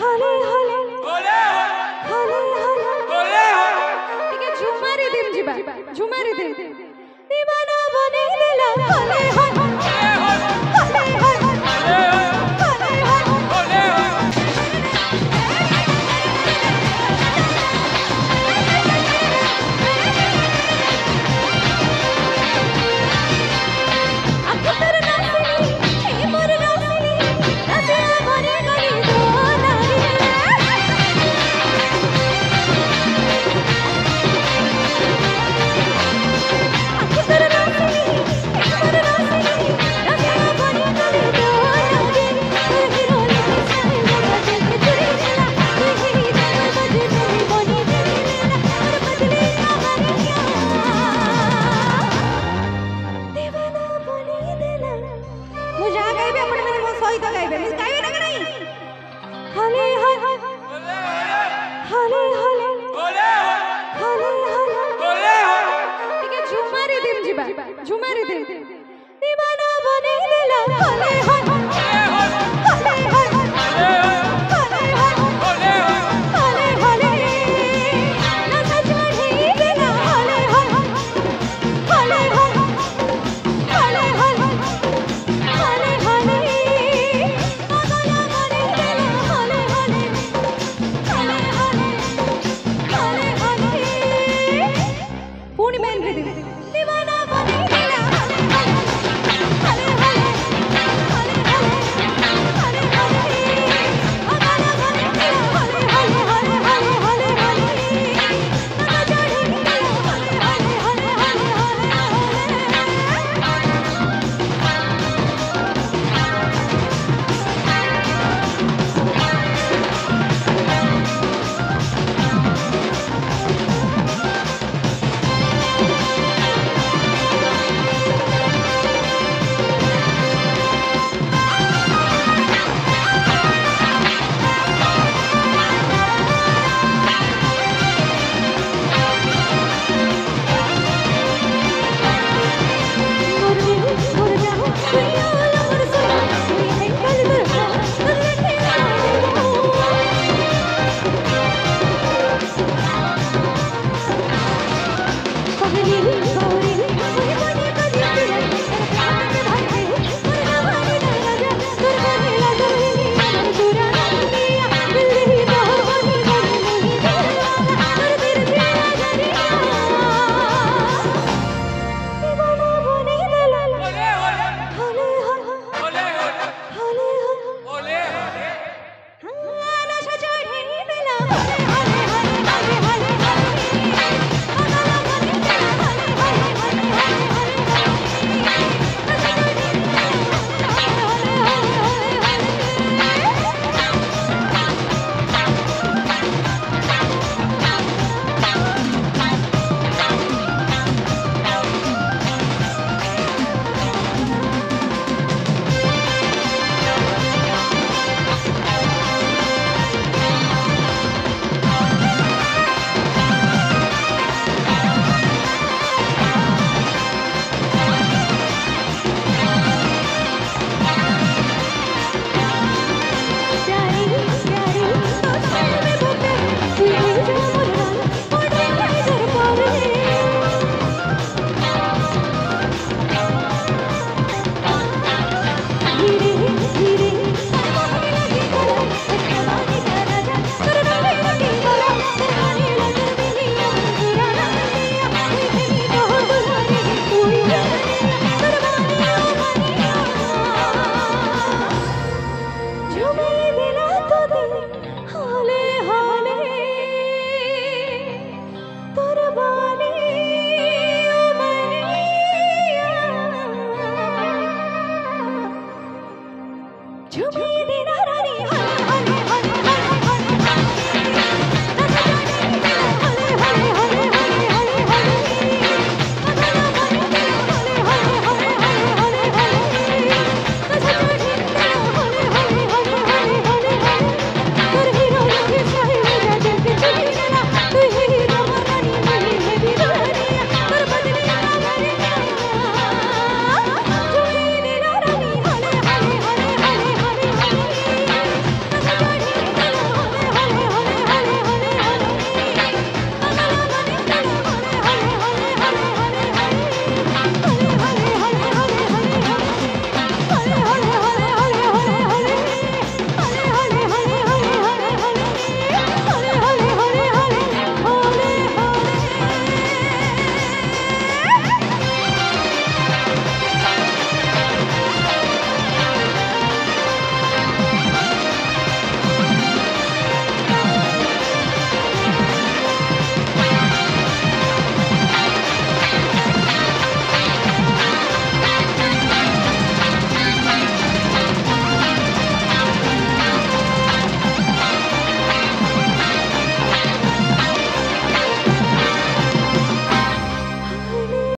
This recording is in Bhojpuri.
हाले हाले ओले हाले हाले ओले टिके झुमारी दिम जिबा झुमारी दिम दीवाना बने देला हाले हाले हाले हाले हाले ओले अखतर नासनी हे मोर नासनी नासिया बने गनी दोना अखतर नासनी हे मोर नासनी नासिया बने गनी दोना गे हिरो लेके सारे लगा देख चुरी लेला तू ही जान बजे तू बनी देला और बदले कहानियां दीवाना बने देला मुझे आ गाइबे आपण मैंने वो सही तो गाइबे मिस गाइबे ना नहीं हाले हाले हाले हाले ओले हाले हाले ओले टिके झुमारी दिम जिबा झुमारी दिम दीवाना बने देला हाले हाले हाले हाले हाले ओले हाले हाले ना सजड़ी देला हाले हाले हाले हाले हाले हाले हाले पागला बने देला हाले हाले हाले हाले हाले हाले पूर्ण मैन भी दे दीवाना बने देला हाले हाले हाले हाले हाले हाले पागला बने देला हाले हाले हाले हाले हाले ना चढ़ी देला हाले हाले हाले झुमे